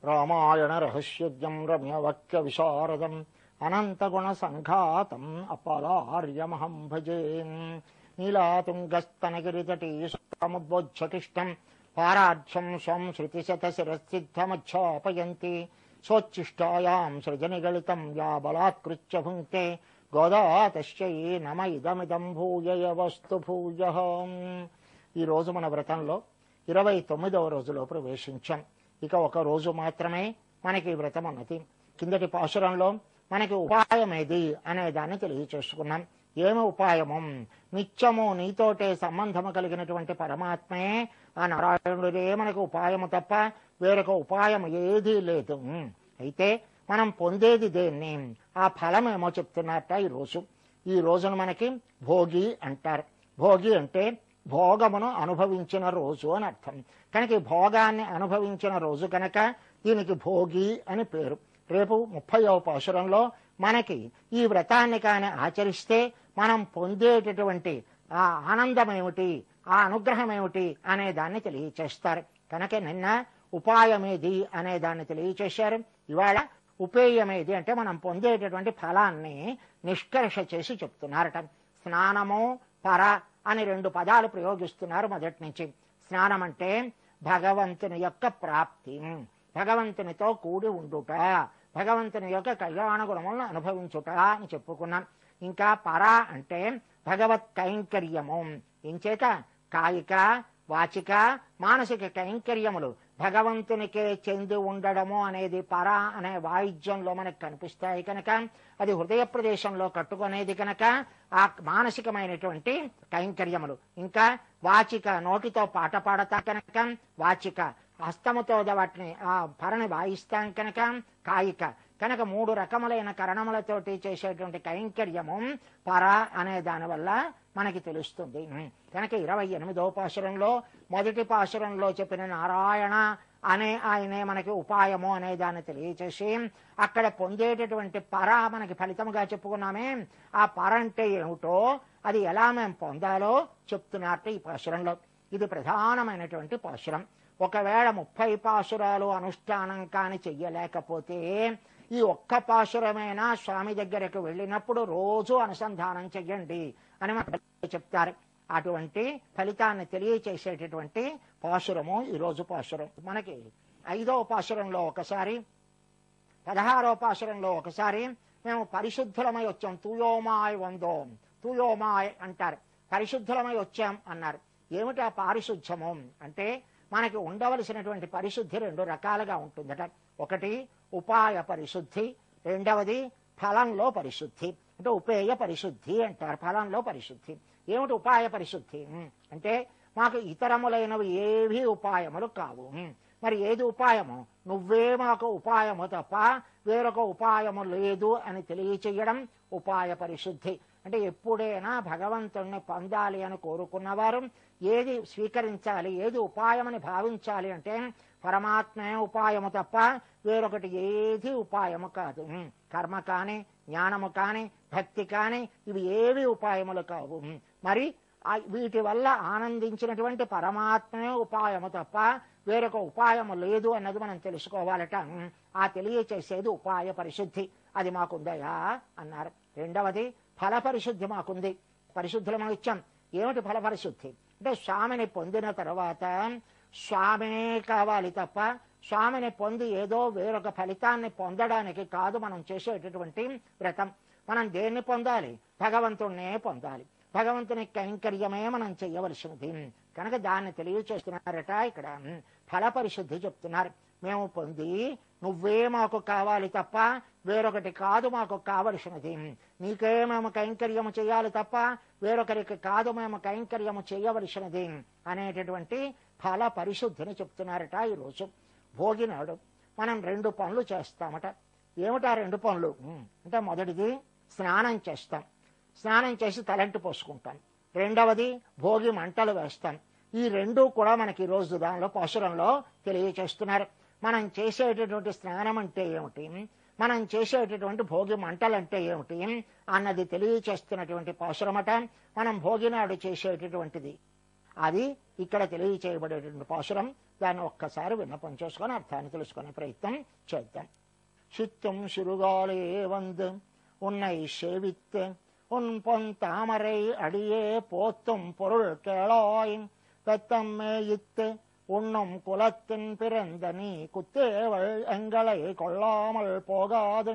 రామాయణ రహస్యోద్యం రమ్యవక్య విశారదం అనంతగుణ సంఘాతం అపలార్యమహం భజే. నీలాతుంగస్తనగిరితటీ సుముద్బోధ్యతిష్టం పారాఢ్యం స్వం శృతిశతశిరసిద్ధమధ్యాపయంతి స్వోచ్ఛిష్టాయాం సృజనిగళితం యా బలాత్కృత్య భుంక్తే గోదా తస్యై నమ ఇదమిదం భూయయ వస్తు భూయః. ఈ రోజు మన వ్రతంలో 29వ రోజులో ప్రవేశించాం. ఇక ఒక రోజు మాత్రమే మనకి వ్రతం ఉన్నది. కిందటి పాశురంలో మనకి ఉపాయం ఏది అనే దాన్ని తెలియచేసుకున్నాం. ఏమి ఉపాయము? నిత్యము నీతోటే సంబంధము కలిగినటువంటి పరమాత్మే ఆ నారాయణుడే మనకు ఉపాయము తప్ప వేరొక ఉపాయం ఏదీ లేదు. అయితే మనం పొందేది దేన్ని? ఆ ఫలమేమో చెప్తున్నట్ట ఈ రోజును మనకి భోగి అంటారు. భోగి అంటే భోగమును అనుభవించిన రోజు అని అర్థం. కనుక ఈ భోగాన్ని అనుభవించిన రోజు కనుక దీనికి భోగి అని పేరు. రేపు 30వ పాశురంలో మనకి ఈ వ్రతాన్ని కానీ ఆచరిస్తే మనం పొందేటటువంటి ఆ ఆనందం ఏమిటి, ఆ అనుగ్రహం ఏమిటి అనే దాన్ని తెలియచేస్తారు. కనుక నిన్న ఉపాయమేది అనే దాన్ని తెలియచేశారు. ఇవాళ ఉపేయమేది అంటే మనం పొందేటటువంటి ఫలాన్ని నిష్కర్ష చేసి చెప్తున్నారట. స్నానము పర అని 2 పదాలు ప్రయోగిస్తున్నారు మొదటి నుంచి. స్నానం అంటే భగవంతుని యొక్క ప్రాప్తి, భగవంతునితో కూడి ఉండుట, భగవంతుని యొక్క కళ్యాణ గుణములను అనుభవించుట అని చెప్పుకున్నాం. ఇంకా పర అంటే భగవత్ కైంకర్యము. ఇంచేత కాయిక వాచిక మానసిక కైంకర్యములు భగవంతునికే చెంది ఉండడము అనేది పర అనే వాయిద్యంలో మనకు కనిపిస్తాయి కనుక అది హృదయ ప్రదేశంలో కట్టుకునేది కనుక ఆ మానసికమైనటువంటి కైంకర్యములు. ఇంకా వాచిక నోటితో పాట పాడతా కనుక వాచిక, హస్తముతో వాటిని ఆ పరని వాయిస్తాం కనుక కాయిక. కనుక 3 రకములైన కరణములతోటి చేసేటువంటి కైంకర్యము పర అనే దాని వల్ల మనకి తెలుస్తుంది. కనుక 28వ పాశురంలో మొదటి పాశురంలో చెప్పిన నారాయణ అనే ఆయనే మనకి ఉపాయము అనే దాన్ని తెలియచేసి అక్కడ పొందేటటువంటి పర మనకి ఫలితముగా చెప్పుకున్నామే. ఆ పర అంటే ఏమిటో అది ఎలా మేము పొందాలో చెప్తున్నట్టు ఈ పాశురంలో. ఇది ప్రధానమైనటువంటి పాశురం. ఒకవేళ 30 పాశురాలు అనుష్ఠానం కాని చెయ్యలేకపోతే ఈ ఒక్క పాశురమైనా స్వామి దగ్గరకు వెళ్ళినప్పుడు రోజు అనుసంధానం చెయ్యండి అని మనకు చెప్తారు. అటువంటి ఫలితాన్ని తెలియచేసేటటువంటి పాశురము ఈరోజు పాశురం. మనకి 5వ పాశురంలో ఒకసారి, 16వ పాశురంలో ఒకసారి మేము పరిశుద్ధులమై వచ్చాం. తూయోమాయ్ వందోం, తూయోమాయ్ అంటారు. పరిశుద్ధులమై వచ్చాం అన్నారు. ఏమిటి ఆ పారిశుధ్యము అంటే మనకి ఉండవలసినటువంటి పరిశుద్ధి 2 రకాలుగా ఉంటుందట. ఒకటి ఉపాయ పరిశుద్ధి, రెండవది ఫలంలో పరిశుద్ధి. అంటే ఉపేయ పరిశుద్ధి అంటారు, ఫలంలో పరిశుద్ధి. ఏమిటి ఉపాయ పరిశుద్ధి అంటే మాకు ఇతరములైనవి ఏవి ఉపాయములు కావు. మరి ఏది ఉపాయము? నువ్వే మాకు ఉపాయము తప్ప వేరొక ఉపాయము లేదు అని తెలియచేయడం ఉపాయ పరిశుద్ధి. అంటే ఎప్పుడైనా భగవంతుణ్ణి పొందాలి అని కోరుకున్నవారు ఏది స్వీకరించాలి, ఏది ఉపాయమని భావించాలి అంటే పరమాత్మే ఉపాయము తప్ప వేరొకటి ఏది ఉపాయము కాదు. కర్మ కాని, జ్ఞానము కాని, భక్తి కాని ఇవి ఏవి ఉపాయములు కావు. మరి వీటి వల్ల ఆనందించినటువంటి పరమాత్మే ఉపాయము తప్ప వేరొక ఉపాయము లేదు అన్నది మనం తెలుసుకోవాలట. ఆ తెలియచేసేది ఉపాయ పరిశుద్ధి. అది మాకుందయా అన్నారు. రెండవది ఫల పరిశుద్ధి మాకుంది. పరిశుద్ధులు మనం ఇచ్చాం. ఏమిటి ఫల పరిశుద్ధి అంటే స్వామిని పొందిన తర్వాత స్వామే కావాలి తప్ప స్వామిని పొంది ఏదో వేరొక ఫలితాన్ని పొందడానికి కాదు మనం చేసేటటువంటి వ్రతం. మనం దేన్ని పొందాలి? భగవంతుణ్ణే పొందాలి. భగవంతుని కైంకర్యమే మనం చెయ్యవలసినది. కనుక దాన్ని తెలియచేస్తున్నారట. ఇక్కడ ఫల పరిశుద్ధి చెప్తున్నారు. మేము పొంది నువ్వే మాకు కావాలి తప్ప వేరొకటి కాదు మాకు కావలసినది. నీకే మేము కైంకర్యము చేయాలి తప్ప వేరొకరికి కాదు మేము కైంకర్యము చేయవలసినది అనేటటువంటి ఫల పరిశుద్ధిని చెప్తున్నారట. ఈరోజు భోగి నాడు మనం 2 పనులు చేస్తామట. ఏమిటా 2 పనులు అంటే మొదటిది స్నానం చేస్తాం. స్నానం చేసి తలంటి పోసుకుంటాం. రెండవది భోగి మంటలు వేస్తాం. ఈ 2 కూడా మనకి ఈరోజు దానిలో పాశురంలో తెలియచేస్తున్నారు. మనం చేసేటటువంటి స్నానం అంటే ఏమిటి, మనం చేసేటటువంటి భోగి మంటలంటే ఏమిటి అన్నది తెలియచేస్తున్నటువంటి పాశురమట. మనం భోగి నాడు చేసేటటువంటిది అది ఇక్కడ తెలియచేయబడేటువంటి పాశురం. దాన్ని ఒక్కసారి విన్నపం చేసుకొని అర్థాన్ని తెలుసుకునే ప్రయత్నం చేద్దాం. சித்தும் சிறுகாலே வந்து உன்னை சேவித்து உன் பொன் தாமரை அடியே போத்தும் பொருள் கேளாய் பெத்தம் மேயித்து உண்ணும் குலத்தின் பிறந்த நீ குத்தேவள் எங்களை கொள்ளாமல் போகாது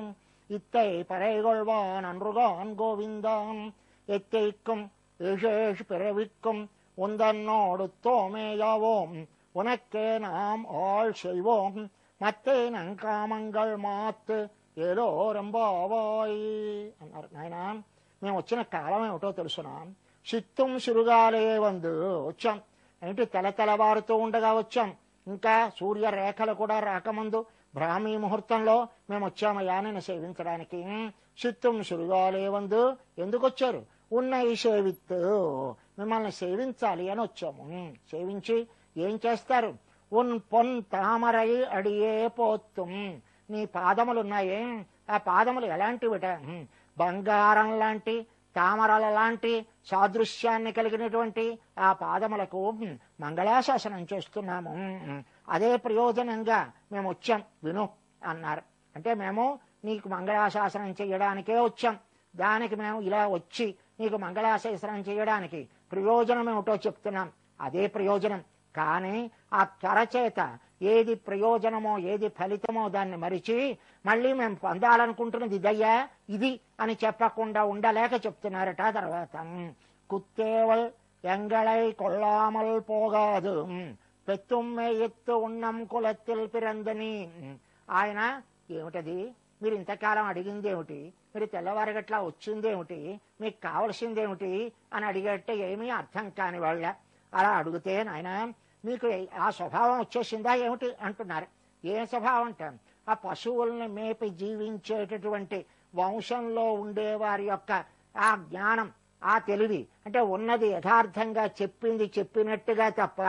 இத்தை பறைகொள்வான் அன்றுகான் கோவிந்தான் எத்தைக்கும் ஏஷேஷ் பிறவிக்கும் உந்தன்னோடு தோமேயாவோம் உனக்கே நாம் ஆள் செய்வோம் మత్తే నంకామంగళ్ మాత్ ఏదో రంబావాయి అన్నారు. నాయన మేము వచ్చిన కాలం ఏమిటో తెలుసునా? చిత్తం సిరుగాలే వందు వచ్చాం. ఏంటి తెలవారుతూ ఉండగా వచ్చాం. ఇంకా సూర్యరేఖలు కూడా రాకముందు బ్రాహ్మీ ముహూర్తంలో మేము వచ్చామయ్యా నిన్ను సేవించడానికి. చిత్తం సిరుగాలే వందు ఎందుకు వచ్చారు? ఉన్నయి సేవిత్తు మిమ్మల్ని సేవించాలి అని వచ్చాము. సేవించి ఏం చేస్తారు? ఉన్ పొన్ తామరై అడియే పోత్తుం నీ పాదములున్నాయే ఆ పాదములు ఎలాంటివిట? బంగారం లాంటి తామరల లాంటి సాదృశ్యాన్ని కలిగినటువంటి ఆ పాదములకు మంగళాశాసనం చేస్తున్నాము. అదే ప్రయోజనంగా మేము వచ్చాం విను అన్నారు. అంటే మేము నీకు మంగళాశాసనం చేయడానికే వచ్చాం. దానికి మేము ఇలా వచ్చి నీకు మంగళాశాసనం చేయడానికి ప్రయోజనం ఏమిటో చెప్తున్నాం. అదే ప్రయోజనం. కానీ ఆ త్వరచేత ఏది ప్రయోజనమో ఏది ఫలితమో దాన్ని మరిచి మళ్ళీ మేము పొందాలనుకుంటున్నది ఇదయ్యా ఇది అని చెప్పకుండా ఉండలేక చెప్తున్నారట. తర్వాత కుత్తేవల్ ఎంగళై కొల్లామల్ పోగాదు పెత్తుమ్మే ఎత్తు ఉన్నం కులత్తిల్ పిరందని. ఆయన ఏమిటది? మీరు ఇంతకాలం అడిగిందేమిటి? మీరు తెల్లవారగట్లా వచ్చిందేమిటి? మీకు కావలసిందేమిటి అని అడిగట్టే ఏమీ అర్థం కాని వాళ్ళ. అలా అడిగితే నాయన మీకు ఆ స్వభావం వచ్చేసిందా ఏమిటి అంటున్నారు. ఏ స్వభావం అంటే ఆ పశువుల్ని మేపి జీవించేటటువంటి వంశంలో ఉండే వారి యొక్క ఆ జ్ఞానం ఆ తెలివి అంటే ఉన్నది యథార్థంగా చెప్పింది చెప్పినట్టుగా తప్ప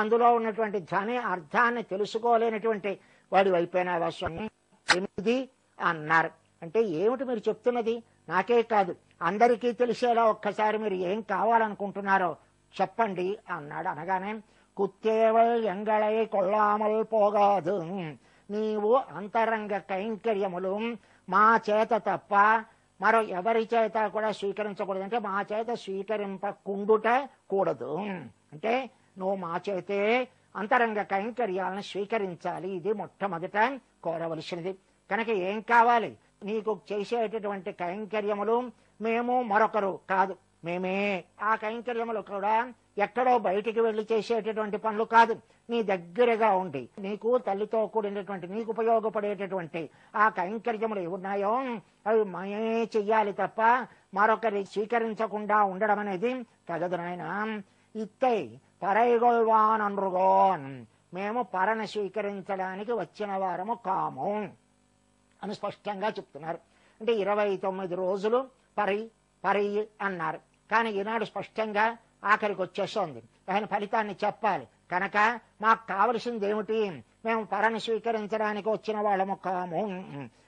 అందులో ఉన్నటువంటి ధ్వని అర్థాన్ని తెలుసుకోలేనటువంటి వాడి వైపోయిన స్వామి ఏమిది అన్నారు. అంటే ఏమిటి మీరు చెప్తున్నది? నాకే కాదు అందరికీ తెలిసేలా ఒక్కసారి మీరు ఏం కావాలనుకుంటున్నారో చెప్పండి అన్నాడు. అనగానే కుత్తేవల్ ఎంగళై కొల్లామల్ పోగాదు నీవు అంతరంగ కైంకర్యములు మా చేత తప్ప మరో ఎవరి చేత కూడా స్వీకరించకూడదు. అంటే మా చేత స్వీకరింపకుండుట కూడదు. అంటే నువ్వు మా చేతే అంతరంగ కైంకర్యాలను స్వీకరించాలి. ఇది మొట్టమొదట కోరవలసినది. కనుక ఏం కావాలి? నీకు చేసేటటువంటి కైంకర్యములు మేము మరొకరు కాదు, మేమే. ఆ కైంకర్యములు కూడా ఎక్కడో బయటికి వెళ్లి చేసేటటువంటి పనులు కాదు, నీ దగ్గరగా ఉండి నీకు తల్లితో కూడినటువంటి నీకు ఉపయోగపడేటటువంటి ఆ కైంకర్యములు ఏమున్నాయో అవి మేమే చెయ్యాలి తప్ప మరొకరి స్వీకరించకుండా ఉండడం అనేది తగదు నాయన. ఇత్తై పరైగొల్వాన్ అనరుగోన్ మేము పరను స్వీకరించడానికి వచ్చిన వారము కాము అని స్పష్టంగా చెప్తున్నారు. అంటే 29 రోజులు పరి అన్నారు. కానీ ఈనాడు స్పష్టంగా ఆఖరికి వచ్చేస్తోంది. ఆయన ఫలితాన్ని చెప్పాలి కనుక మాకు కావలసింది ఏమిటి? మేము పరను స్వీకరించడానికి వచ్చిన వాళ్ళము కాము.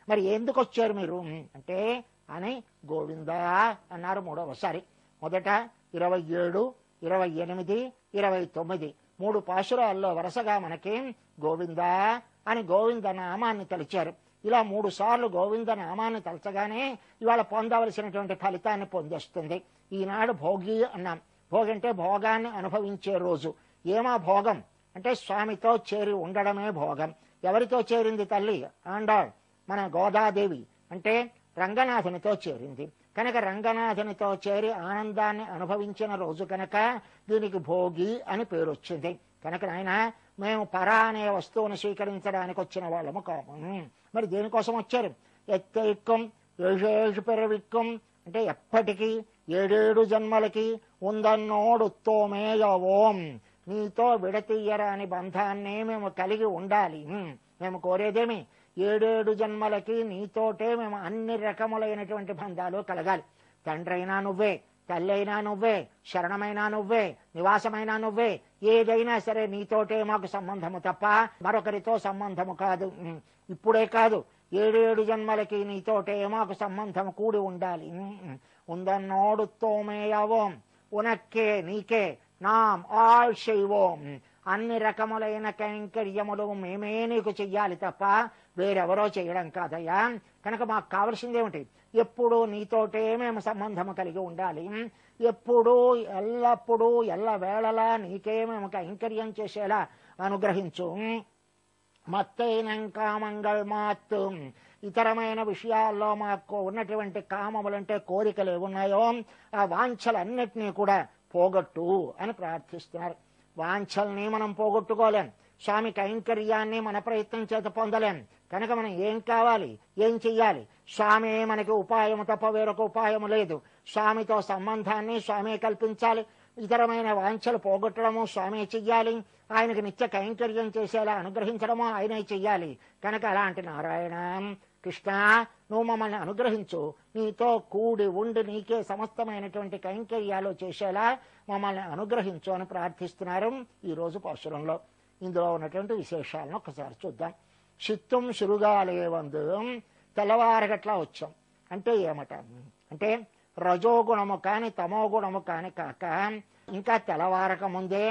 మరి ఎందుకు వచ్చారు మీరు అంటే అని గోవిందా అన్నారు మూడవసారి. మొదట 27, 28, 29 3 పాశురాల్లో వరుసగా మనకి గోవిందా అని గోవింద నామాన్ని తలిచారు. ఇలా 3 సార్లు గోవింద నామాన్ని తలచగానే ఇవాళ పొందవలసినటువంటి ఫలితాన్ని పొందేస్తుంది. ఈనాడు భోగి అన్నాం. భోగి అంటే భోగాన్ని అనుభవించే రోజు. ఏమా భోగం అంటే స్వామితో చేరి ఉండడమే భోగం. ఎవరితో చేరింది తల్లి? ఆండాళ్ మన గోదాదేవి అంటే రంగనాథునితో చేరింది. కనుక రంగనాథునితో చేరి ఆనందాన్ని అనుభవించిన రోజు కనుక దీనికి భోగి అని పేరు వచ్చింది. కనుక ఆయన మేము పరా అనే వస్తువును స్వీకరించడానికి వచ్చిన వాళ్ళము కాము. మరి దేనికోసం వచ్చారు? ఎత్తైక్కం ఏషేషు పెరవిక్కం అంటే ఎప్పటికీ 7 జన్మలకి ఉందన్నోడు తోమేయవోం నీతో విడతీయరాని బంధాన్నే మేము కలిగి ఉండాలి. మేము కోరేదేమి 7 జన్మలకి నీతోటే మేము అన్ని రకములైనటువంటి బంధాలు కలగాలి. తండ్రైనా నువ్వే, తల్లైనా నువ్వే, శరణమైనా నువ్వే, నివాసమైనా నువ్వే, ఏదైనా సరే నీతోటే మాకు సంబంధము తప్ప మరొకరితో సంబంధము కాదు. ఇప్పుడే కాదు 7 జన్మలకి నీతోటే మాకు సంబంధం కూడి ఉండాలి. ఉందన్నోడు తోమేయవోం ఉనక్కే నీకే నాం ఆల్ శైవోం, అన్ని రకములైన కైంకర్యములు మేమే నీకు చెయ్యాలి తప్ప వేరెవరో చేయడం కాదయ్యా. కనుక మాకు కావలసిందేమిటి? ఎప్పుడూ నీతోటే మేము సంబంధము కలిగి ఉండాలి, ఎప్పుడూ ఎల్లప్పుడూ ఎల్లవేళలా నీకే మేము కైంకర్యం చేసేలా అనుగ్రహించు. మత్తైనంకామంగళ మాత్తు, ఇతరమైన విషయాల్లో మాకు ఉన్నటువంటి కామములంటే కోరికలు ఏమున్నాయో ఆ వాంఛలన్నిటినీ కూడా పోగొట్టు అని ప్రార్థిస్తున్నారు. వాంఛల్ని మనం పోగొట్టుకోలేం, స్వామి కైంకర్యాన్ని మన ప్రయత్నం చేత పొందలేం. కనుక మనం ఏం కావాలి, ఏం చెయ్యాలి? స్వామి మనకి ఉపాయము తప్ప వేరొక ఉపాయము లేదు. స్వామితో సంబంధాన్ని స్వామి కల్పించాలి, ఇతరమైన వాంఛలు పోగొట్టడము స్వామి చెయ్యాలి, ఆయనకు నిత్య కైంకర్యం చేసేలా అనుగ్రహించడము ఆయనే చెయ్యాలి. కనుక అలాంటి నారాయణ కృష్ణ నువ్వు మమ్మల్ని అనుగ్రహించు, నీతో కూడి ఉండి నీకే సమస్తమైనటువంటి కైంకర్యాలు చేసేలా మమ్మల్ని అనుగ్రహించు అని ప్రార్థిస్తున్నారు ఈ రోజు పాశురంలో. ఇందులో ఉన్నటువంటి విశేషాలను ఒకసారి చూద్దాం. చిత్తం శురుగాలే వందు, తెల్లవారగట్లా వచ్చాం అంటే ఏమట అంటే రజోగుణము కాని తమోగుణము కాని కాక ఇంకా తెల్లవారక ముందే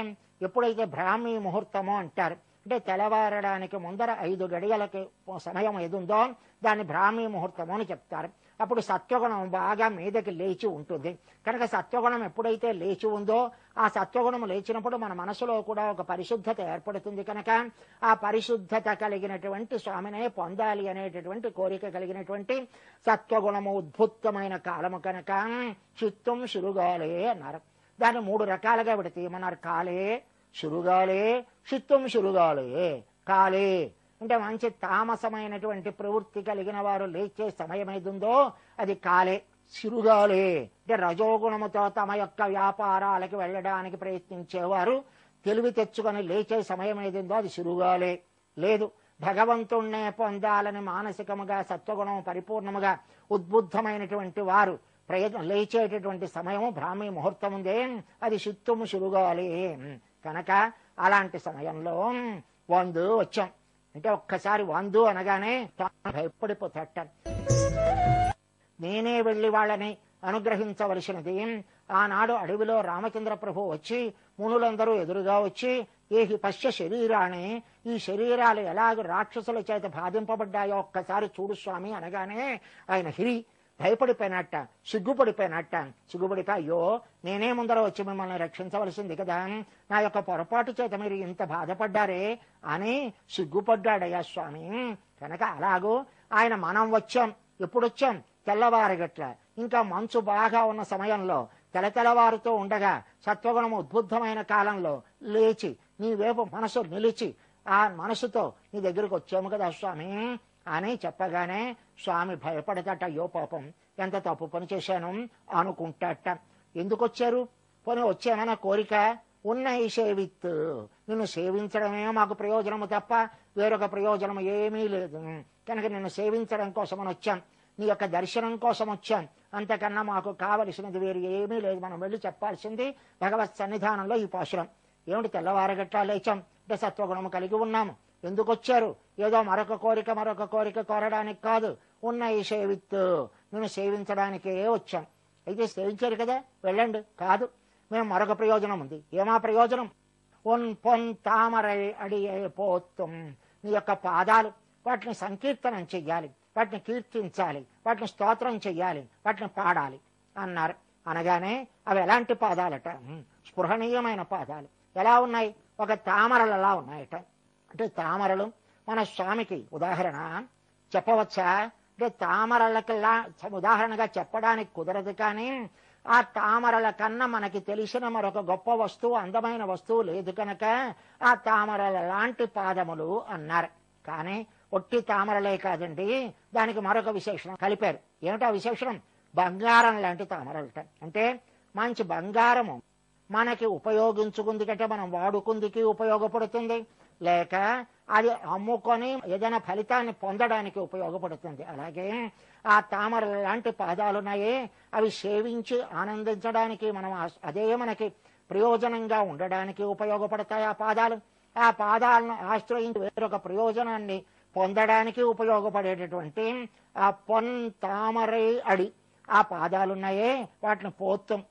ఎప్పుడైతే బ్రాహ్మీ ముహూర్తము అంటారు, అంటే తెల్లవారడానికి ముందర 5 గడియలకి సమయం ఏదుందో దాన్ని బ్రాహ్మీ ముహూర్తము అని చెప్తారు. అప్పుడు సత్వగుణం బాగా మీదకి లేచి ఉంటుంది. కనుక సత్వగుణం ఎప్పుడైతే లేచి ఉందో ఆ సత్వగుణం లేచినప్పుడు మన మనసులో కూడా ఒక పరిశుద్ధత ఏర్పడుతుంది. కనుక ఆ పరిశుద్ధత కలిగినటువంటి స్వామినే పొందాలి అనేటటువంటి కోరిక కలిగినటువంటి సత్వగుణము ఉద్భుతమైన కాలము కనుక చిత్తం శురుగాలే అన్నారు. దాన్ని 3 రకాలుగా విడతీయమన్నారు. కాలే, శురుగాలే, చిత్తం శురుగాలే. కాలే అంటే మంచి తామసమైనటువంటి ప్రవృత్తి కలిగిన వారు లేచే సమయం ఏదుందో అది కాలే. శురుగాలే అంటే రజోగుణముతో తమ యొక్క వ్యాపారాలకు వెళ్ళడానికి ప్రయత్నించేవారు తెలివి తెచ్చుకొని లేచే సమయం ఏదిందో అది శురుగాలే. లేదు, భగవంతుణ్ణే పొందాలని మానసికముగా సత్వగుణము పరిపూర్ణముగా ఉద్బుద్ధమైనటువంటి వారు ప్రయత్నం లేచేటటువంటి సమయము బ్రాహ్మీ ముహూర్తం ఉందే అది చిత్తము శురుగాలే. కనుక అలాంటి సమయంలో వందు వచ్చాం అంటే ఒక్కసారి వందు అనగానే భయపడిపోతాట. నేనే వెళ్లి వాళ్ళని అనుగ్రహించవలసినది. ఆనాడు అడవిలో రామచంద్ర ప్రభు వచ్చి మునులందరూ ఎదురుగా వచ్చి ఏహి పశ్య శరీరాన్ని, ఈ శరీరాలు ఎలాగ రాక్షసుల చేత బాధింపబడ్డాయో ఒక్కసారి చూడు స్వామి అనగానే ఆయన హిరి భయపడిపోయినట్ట, సిగ్గుపడిపోయినట్ట. సిగ్గుపడిపోయి అయ్యో నేనే ముందర వచ్చి మిమ్మల్ని రక్షించవలసింది కదా, నా యొక్క పొరపాటు చేత మీరు ఇంత బాధపడ్డారే అని సిగ్గుపడ్డాడయ్యా స్వామి. కనుక అలాగూ ఆయన మనం వచ్చాం. ఎప్పుడు వచ్చాం? తెల్లవారగట్ల, ఇంకా మంచు బాగా ఉన్న సమయంలో తెల్లవారుతూ ఉండగా సత్వగుణము ఉద్బుద్ధమైన కాలంలో లేచి నీ వైపు మనసు నిలిచి ఆ మనసుతో నీ దగ్గరకు వచ్చాము కదా స్వామి అని చెప్పగానే స్వామి భయపడతట. అయ్యో పాపం ఎంత తప్పు పని చేశాను అనుకుంటాట. ఎందుకు వచ్చారు? పోనీ వచ్చామన్న కోరిక ఉన్న ఈ సేవిత్, నిన్ను సేవించడమే మాకు ప్రయోజనము తప్ప వేరొక ప్రయోజనం ఏమీ లేదు. కనుక నిన్ను సేవించడం కోసమని వచ్చాం, నీ యొక్క దర్శనం కోసం వచ్చాం, అంతకన్నా మాకు కావలసినది వేరు ఏమీ లేదు. మనం వెళ్ళి చెప్పాల్సింది భగవత్ సన్నిధానంలో ఈ పాశురం. ఏమిటి తెల్లవారగట్లా లేచాం అంటే సత్వగుణము కలిగి ఉన్నాము. ఎందుకు వచ్చారు? ఏదో మరొక కోరిక కోరడానికి కాదు, ఉన్న ఈ సేవిత్తు మేము సేవించడానికే వచ్చాం. అయితే సేవించారు కదా వెళ్ళండి. కాదు, మేము మరొక ప్రయోజనం ఉంది. ఏమా ప్రయోజనం? పొన్ తామరై అడియే పోత్తం, నీ యొక్క పాదాలు వాటిని సంకీర్తనం చెయ్యాలి, వాటిని కీర్తించాలి, వాటిని స్తోత్రం చెయ్యాలి, వాటిని పాడాలి అన్నారు. అనగానే అవి ఎలాంటి పాదాలట? స్పృహణీయమైన పాదాలు. ఎలా ఉన్నాయి? ఒక తామరలలా ఉన్నాయట. అంటే తామరలు మన స్వామికి ఉదాహరణ చెప్పవచ్చా? అంటే తామరలకల్లా ఉదాహరణగా చెప్పడానికి కుదరదు. కానీ ఆ తామరల కన్నా మనకి తెలిసిన మరొక గొప్ప వస్తువు, అందమైన వస్తువు లేదు కనుక ఆ తామరల లాంటి పాదములు అన్నారు. కానీ ఒట్టి తామరలే కాదండి, దానికి మరొక విశేషణం కలిపారు. ఏమిటా విశేషణం? బంగారం లాంటి తామరలట. అంటే మంచి బంగారము మనకి ఉపయోగించుకుంది కంటే మనం వాడుకుందికి ఉపయోగపడుతుంది, లేక అది అమ్ముకొని ఏదైనా ఫలితాన్ని పొందడానికి ఉపయోగపడుతుంది. అలాగే ఆ తామర లాంటి పాదాలున్నాయే అవి సేవించి ఆనందించడానికి మనం అదే మనకి ప్రయోజనంగా ఉండడానికి ఉపయోగపడతాయి ఆ పాదాలు. ఆ పాదాలను ఆశ్రయించి వేరొక ప్రయోజనాన్ని పొందడానికి ఉపయోగపడేటటువంటి ఆ పొన్ తామరై అడి ఆ పాదాలున్నాయే వాటిని పోత్తం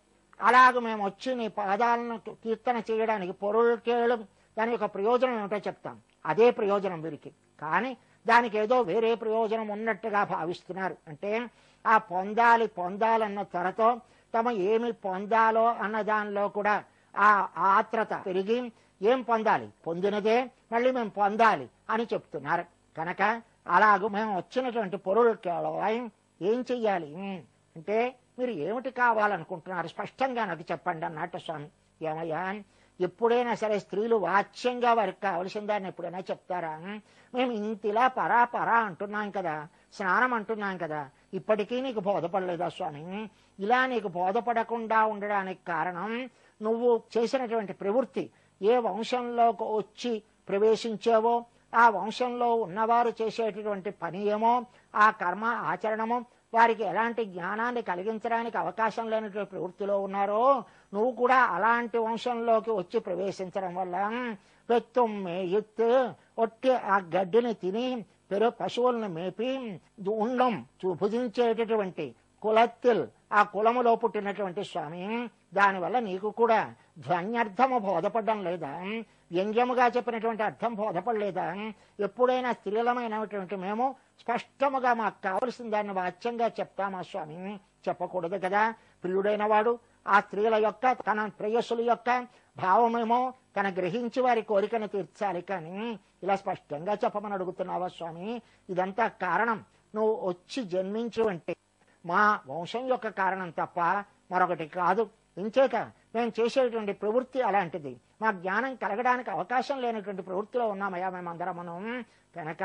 అలాగ మేము వచ్చి నీ పాదాలను కీర్తన చేయడానికి పొరుల్కేళం దాని యొక్క ప్రయోజనం ఏమిటో చెప్తాం. అదే ప్రయోజనం వీరికి. కానీ దానికి ఏదో వేరే ప్రయోజనం ఉన్నట్టుగా భావిస్తున్నారు. అంటే ఆ పొందాలన్న త్వరతో తమ ఏమి పొందాలో అన్న దానిలో కూడా ఆ ఆత్రత పెరిగి ఏం పొందాలి, పొందినదే మళ్ళీ మేము పొందాలి అని చెప్తున్నారు. కనుక అలాగూ మేము వచ్చినటువంటి పొరుల్కేళం ఏం చెయ్యాలి అంటే మీరు ఏమిటి కావాలనుకుంటున్నారు స్పష్టంగా నాకు చెప్పండి అన్నట్టు స్వామి. ఏమయ్యా, ఎప్పుడైనా సరే స్త్రీలు వాచ్యంగా వారికి కావలసిన దాన్ని ఎప్పుడైనా చెప్తారా? మేము ఇంతిలా పరా అంటున్నాం కదా, స్నానం అంటున్నాం కదా, ఇప్పటికీ నీకు బోధపడలేదా స్వామి? ఇలా నీకు బోధపడకుండా ఉండడానికి కారణం నువ్వు చేసినటువంటి ప్రవృత్తి. ఏ వంశంలోకి వచ్చి ప్రవేశించావో ఆ వంశంలో ఉన్నవారు చేసేటటువంటి పని ఏమో, ఆ కర్మ ఆచరణమో, వారికి ఎలాంటి జ్ఞానాన్ని కలిగించడానికి అవకాశం లేనటువంటి ప్రవృత్తిలో ఉన్నారో నువ్వు కూడా అలాంటి వంశంలోకి వచ్చి ప్రవేశించడం వల్ల పెత్తుమ్మెత్తు ఒట్టి ఆ గడ్డిని తిని పశువులను మేపి ఉండం భుజించేటటువంటి కులత్తిల్ ఆ కులములో పుట్టినటువంటి స్వామి, దానివల్ల నీకు కూడా ధ్వన్యర్థము బోధపడడం లేదా? వ్యంగ్యముగా చెప్పినటువంటి అర్థం బోధపడలేదా? ఎప్పుడైనా స్త్రీలమైనటువంటి మేము స్పష్టముగా మాకు కావలసిన దాన్ని వాచ్యంగా చెప్తామా స్వామి? చెప్పకూడదు కదా. ప్రియుడైన వాడు ఆ స్త్రీల యొక్క తన ప్రేయసుల యొక్క భావమేమో తన గ్రహించి వారి కోరికను తీర్చాలి. కానీ ఇలా స్పష్టంగా చెప్పమని అడుగుతున్నావా స్వామి? ఇదంతా కారణం నువ్వు వచ్చి జన్మించు అంటే మా వంశం యొక్క కారణం తప్ప మరొకటి కాదు. ఇంచేత మేము చేసేటువంటి ప్రవృత్తి అలాంటిది. మా జ్ఞానం కలగడానికి అవకాశం లేనటువంటి ప్రవృత్తిలో ఉన్నామయ్యా మేమందరమును. కనుక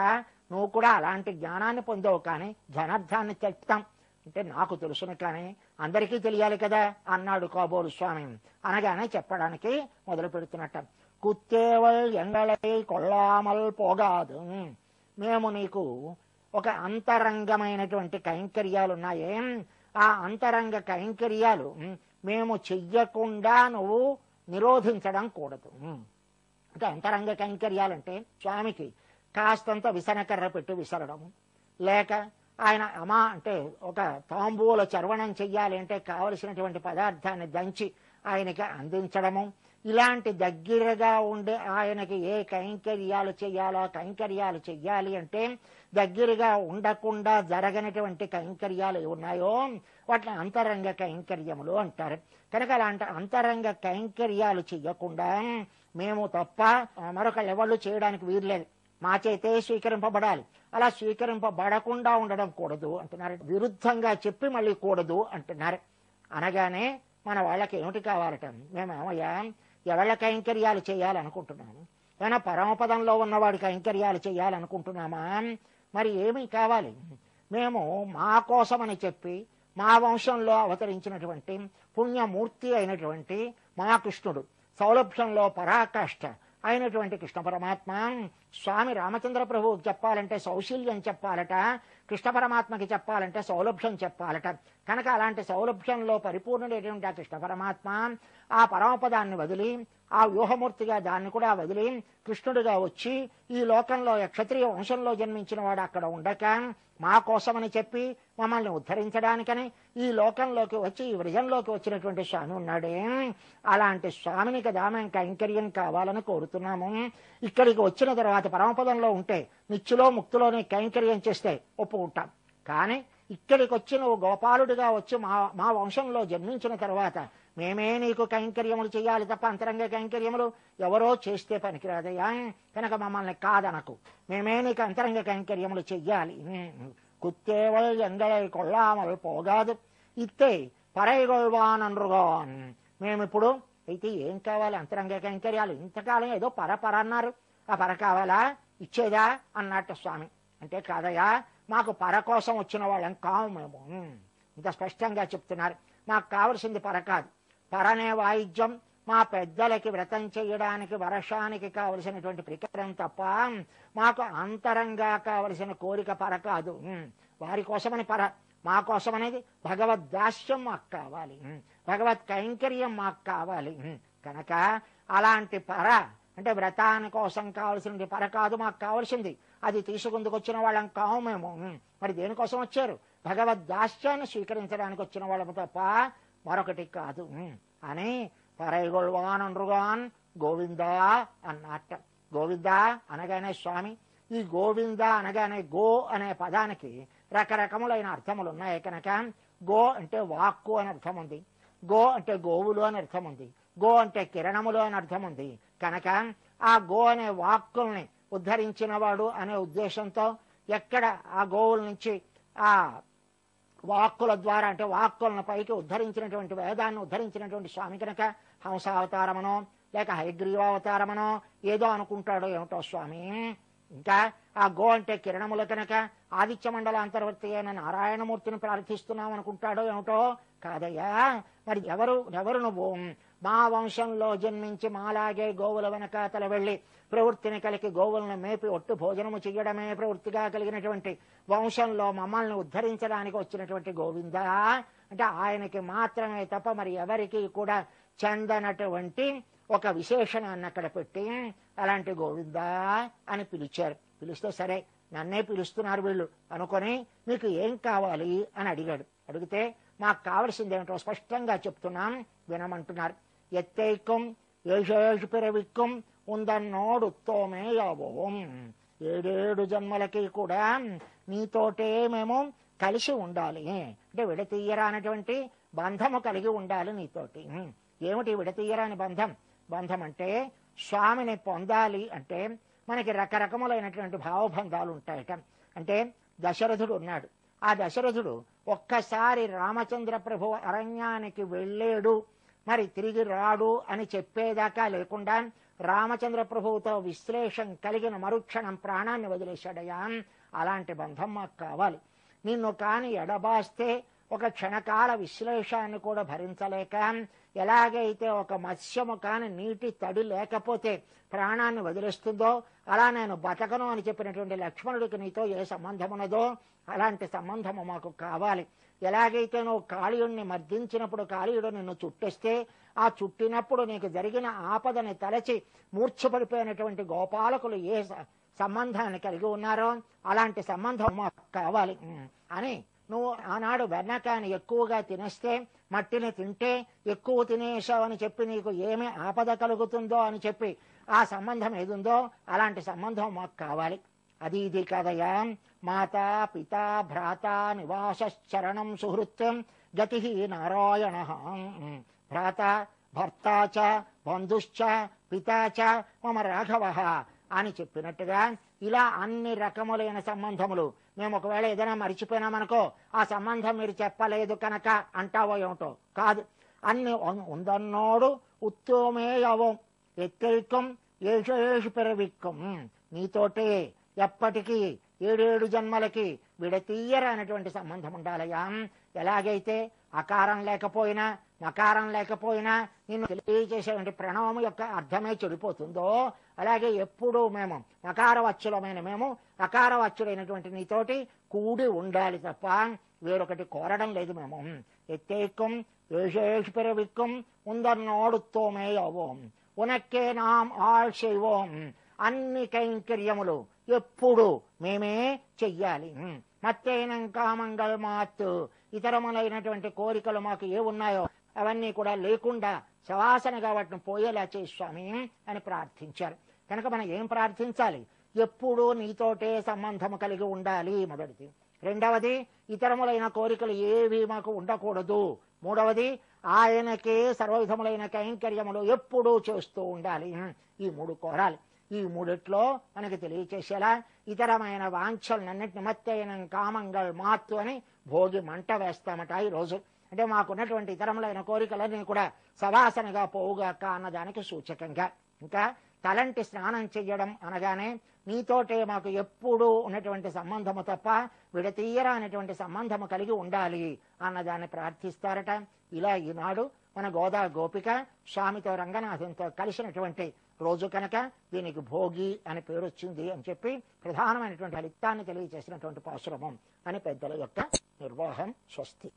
నువ్వు కూడా అలాంటి జ్ఞానాన్ని పొందవు. కానీ ధనార్థాన్ని చెప్తాం అంటే నాకు తెలుసును కానీ అందరికీ తెలియాలి కదా అన్నాడు కాబోలు స్వామి. అనగానే చెప్పడానికి మొదలు పెడుతున్నట్ట. కుత్తేవల్ ఎంగళై కొల్లామల్ పోగాదు, మేము నీకు ఒక అంతరంగమైనటువంటి కైంకర్యాలున్నాయే, ఆ అంతరంగ కైంకర్యాలు మేము చెయ్యకుండా నువ్వు నిరోధించడం కూడదు. అంటే అంతరంగ కైంకర్యాలంటే స్వామికి కాస్తంత విసనకర్ర పెట్టి విసరడము, లేక ఆయన అమా అంటే ఒక తాంబూల చర్వణం చెయ్యాలి అంటే కావలసినటువంటి పదార్థాన్ని దంచి ఆయనకి అందించడము, ఇలాంటి దగ్గరగా ఉండే ఆయనకి ఏ కైంకర్యాలు చెయ్యాలో కైంకర్యాలు చెయ్యాలి అంటే దగ్గరగా ఉండకుండా జరగనటువంటి కైంకర్యాలు ఉన్నాయో వాటిని అంతరంగ కైంకర్యములు అంటారు. కనుక అలాంటి అంతరంగ కైంకర్యాలు చెయ్యకుండా మేము తప్ప మరొకళ్ళు ఎవళ్ళు చేయడానికి వీర్లేదు. మా చేతే స్వీకరింపబడాలి. అలా స్వీకరింపబడకుండా ఉండడం కూడదు అంటున్నారు. విరుద్ధంగా చెప్పి మళ్ళీ కూడదు అంటున్నారు. అనగానే మన వాళ్ళకి ఏమిటి కావాలట? మేమేమయ్యా ఎవళ్ళ కైంకర్యాలు చేయాలనుకుంటున్నాము? ఏమైనా పరమపదంలో ఉన్నవాడి కైంకర్యాలు చేయాలనుకుంటున్నామా? మరి ఏమి కావాలి? మేము మా కోసమని చెప్పి మా వంశంలో అవతరించినటువంటి పుణ్యమూర్తి అయినటువంటి మా కృష్ణుడు, సౌలభ్యంలో పరాకాష్ఠ అయినటువంటి కృష్ణ పరమాత్మ, స్వామి రామచంద్ర ప్రభువుకి చెప్పాలంటే సౌశీల్యం చెప్పాలట, కృష్ణ పరమాత్మకి చెప్పాలంటే సౌలభ్యం చెప్పాలట. కనుక అలాంటి సౌలభ్యంలో పరిపూర్ణుడైనటువంటి ఆ కృష్ణ పరమాత్మ ఆ పరమపదాన్ని వదిలి ఆ వ్యూహమూర్తిగా దాన్ని కూడా వదిలి కృష్ణుడిగా వచ్చి ఈ లోకంలో క్షత్రియ వంశంలో జన్మించిన వాడు అక్కడ ఉండక మా కోసమని చెప్పి మమ్మల్ని ఉద్ధరించడానికని ఈ లోకంలోకి వచ్చి ఈ వృజంలోకి వచ్చినటువంటి స్వామి ఉన్నాడే, అలాంటి స్వామిని కదా మేము కైంకర్యం కావాలని కోరుతున్నాము. ఇక్కడికి వచ్చిన తర్వాత పరమపదంలో ఉంటే నిత్యులో ముక్తిలోనే కైంకర్యం చేస్తే ఒప్పుకుంటాం. కానీ ఇక్కడికి వచ్చి నువ్వు గోపాలుడిగా వచ్చి మా వంశంలో జన్మించిన తర్వాత మేమే నీకు కైంకర్యములు చేయాలి తప్ప అంతరంగ కైంకర్యములు ఎవరో చేస్తే పనికిరాదయ్యా. కనుక మమ్మల్ని కాదనకు, మేమే నీకు అంతరంగ కైంకర్యములు చెయ్యాలి. కుత్తేవల్ ఎంగళై కొల్లామల్ పోగాదు ఇత్తే పరైగొల్వానన్రుగాన్. మేమిప్పుడు అయితే ఏం కావాలి? అంతరంగ కైంకర్యాలు. ఇంతకాలం ఏదో పర అన్నారు, ఆ పర కావాలా? ఇచ్చేదా అన్నట్టు స్వామి. అంటే కాదయ్యా, మాకు పర కోసం వచ్చిన వాళ్ళం కావు మేము. ఇంత స్పష్టంగా చెప్తున్నారు. మాకు కావలసింది పర కాదు. పరనే వాయిద్యం మా పెద్దలకి వ్రతం చేయడానికి వర్షానికి కావలసినటువంటి ప్రకారం తప్ప మాకు అంతరంగా కావలసిన కోరిక పర కాదు. వారి కోసమని పర, మా కోసం అనేది భగవద్దాస్యం మాకు కావాలి, భగవత్ కైంకర్యం మాకు కావాలి. కనుక అలాంటి పర అంటే వ్రతాని కోసం కావలసిన పర కాదు మాకు కావలసింది. అది తీసుకుందుకు వచ్చిన వాళ్ళం కావు మేము. మరి దేనికోసం వచ్చారు? భగవద్దాస్యాన్ని స్వీకరించడానికి వచ్చిన వాళ్ళము తప్ప మరొకటి కాదు. అని పరైగొల్వానరుగాన్ గోవిందా అన్నట్ట. గోవింద అనగానే స్వామి, ఈ గోవింద అనగానే గో అనే పదానికి రకరకములైన అర్థములు ఉన్నాయి కనుక గో అంటే వాక్కు అని అర్థం ఉంది, గో అంటే గోవులు అని అర్థం ఉంది, గో అంటే కిరణములు అని అర్థం ఉంది కనుక ఆ గో అనే వాక్కుల్ని ఉద్ధరించినవాడు అనే ఉద్దేశంతో ఎక్కడ ఆ గోవుల నుంచి ఆ వాక్కుల ద్వారా అంటే వాక్కులను పైకి ఉద్ధరించినటువంటి వేదాన్ని ఉద్ధరించినటువంటి స్వామి కనుక హంసావతారమనో లేక హయగ్రీవావతారమనో ఏదో అనుకుంటాడో ఏమిటో స్వామి. ఇంకా ఆ గో అంటే కిరణముల కనుక ఆదిత్య మండల అంతర్వర్తి అయిన నారాయణమూర్తిని ప్రార్థిస్తున్నాం అనుకుంటాడో ఏమిటో కాదయ్యా. మరి ఎవరు నువ్వు? మా వంశంలో జన్మించి మాలాగే గోవుల వెనకాతల వెళ్లి ప్రవృత్తిని కలిగి గోవులను మేపి ఒట్టు భోజనము చెయ్యడమే ప్రవృత్తిగా కలిగినటువంటి వంశంలో మమ్మల్ని ఉద్ధరించడానికి వచ్చినటువంటి గోవింద అంటే ఆయనకి మాత్రమే తప్ప మరి ఎవరికి కూడా చెందనటువంటి ఒక విశేషణాన్ని అక్కడ పెట్టి అలాంటి గోవింద అని పిలిచారు. పిలిస్తే సరే నన్నే పిలుస్తున్నారు వీళ్ళు అనుకొని మీకు ఏం కావాలి అని అడిగాడు. అడిగితే మాకు కావలసింది ఏమిటో స్పష్టంగా చెప్తున్నాం వినమంటున్నారు. ఎత్తైకం ఏషేషు పిరవిక్కం ఉందన్నోడు తోమేయావోం. 7 జన్మలకి కూడా నీతోటే మేము కలిసి ఉండాలి అంటే విడతీయరానటువంటి బంధము కలిగి ఉండాలి నీతోటి. ఏమిటి విడతీయరాని బంధం? బంధం అంటే స్వామిని పొందాలి అంటే మనకి రకరకములైనటువంటి భావబంధాలు ఉంటాయట. అంటే దశరథుడు ఉన్నాడు. ఆ దశరథుడు ఒక్కసారి రామచంద్ర ప్రభు అరణ్యానికి వెళ్ళాడు మరి తిరిగి రాడు అని చెప్పేదాకా లేకుండా రామచంద్ర ప్రభువుతో విశ్లేషం కలిగిన మరుక్షణం ప్రాణాన్ని వదిలేశాడయ్యా. అలాంటి బంధం మాకు కావాలి. నిన్ను కాని ఎడబాస్తే ఒక క్షణకాల విశ్లేషాన్ని కూడా భరించలేక ఎలాగైతే ఒక మత్స్యము కాని నీటి తడి లేకపోతే ప్రాణాన్ని వదిలేస్తుందో అలా నేను బతకను అని చెప్పినటువంటి లక్ష్మణుడికి నీతో ఏ సంబంధం ఉన్నదో అలాంటి సంబంధము మాకు కావాలి. ఎలాగైతే నువ్వు కాళీయుడిని మర్దించినప్పుడు కాళీయుడు నిన్ను చుట్టేస్తే ఆ చుట్టినప్పుడు నీకు జరిగిన ఆపదని తలచి మూర్ఛపడిపోయినటువంటి గోపాలకులు ఏ సంబంధాన్ని కలిగి ఉన్నారో అలాంటి సంబంధం మాకు కావాలి అని నువ్వు ఆనాడు వెన్నకాని ఎక్కువగా తినేస్తే మట్టిని తింటే ఎక్కువ తినేసావని చెప్పి నీకు ఏమి ఆపద కలుగుతుందో అని చెప్పి ఆ సంబంధం ఏదుందో అలాంటి సంబంధం మాకు కావాలి. అది ఇది కాదయ్యా. మాతా పితా భ్రాత నివాసరణం సుహృత్యం గతి నారాయణ. భ్రాత భర్త చ బంధుశ్చ పితా చ మమ రాఘవ అని చెప్పినట్టుగా ఇలా అన్ని రకములైన సంబంధములు మేము ఒకవేళ ఏదైనా మరిచిపోయినామనుకో ఆ సంబంధం మీరు చెప్పలేదు కనుక అంటావో ఏమిటో కాదు. అన్ని ఉందన్నోడు ఉత్తమేయవం ఎత్తైకం ఏషేషు పెరవిక్కం. నీతోటే ఎప్పటికీ 7 జన్మలకి విడతీయరానటువంటి సంబంధం ఉండాలయ్యా. ఎలాగైతే అకారం లేకపోయినా నకారం లేకపోయినా నిన్ను తెలియజేసేటువంటి ప్రణవము యొక్క అర్థమే చెడిపోతుందో అలాగే ఎప్పుడూ మేము నకారవచ్చులమైన మేము అకారవచ్చుడైనటువంటి నీతోటి కూడి ఉండాలి తప్ప వేరొకటి కోరడం లేదు మేము. ఎత్తేకం ఏషేషు పిరవిక్కం ఉందన్నోడు తోమేయవోం ఉనక్కే నాం ఆళ్ చేయవోం. అన్ని కైంకర్యములు ఎప్పుడు మేమే చెయ్యాలి. మత్తైనం కామంగల్ మాత్. ఇతరములైనటువంటి కోరికలు మాకు ఏ ఉన్నాయో అవన్నీ కూడా లేకుండా శవాసనగా వాటిని పోయేలా చేయి స్వామి అని ప్రార్థించారు. కనుక మనం ఏం ప్రార్థించాలి? ఎప్పుడూ నీతోటే సంబంధము కలిగి ఉండాలి మొదటిది. రెండవది ఇతరములైన కోరికలు ఏవి మాకు ఉండకూడదు. మూడవది ఆయనకే సర్వవిధములైన కైంకర్యములు ఎప్పుడూ చేస్తూ ఉండాలి. ఈ 3 కోరాలి. ఈ 3 మనకి తెలియచేసేలా ఇతరమైన వాంఛలన్నింటిని మత్తైన కామంగల్ మాత్తు అని భోగి మంట వేస్తామట ఈ రోజు. అంటే మాకున్నటువంటి ఇతరములైన కోరికలన్నీ కూడా సవాసనగా పోవుగాక అన్నదానికి సూచకంగా. ఇంకా తలంటి స్నానం చెయ్యడం అనగానే నీతోటే మాకు ఎప్పుడూ ఉన్నటువంటి సంబంధము తప్ప విడతీయరానటువంటి సంబంధము కలిగి ఉండాలి అన్నదాన్ని ప్రార్థిస్తారట. ఇలా ఈనాడు మన గోదా గోపిక స్వామితో రంగనాథంతో కలిసినటువంటి రోజు కనుక దీనికి భోగి అని పేరు వచ్చింది అని చెప్పి ప్రధానమైనటువంటి ఫలితాన్ని తెలియజేసినటువంటి పాశురమం అని పెద్దల యొక్క నిర్వాహం. స్వస్తి.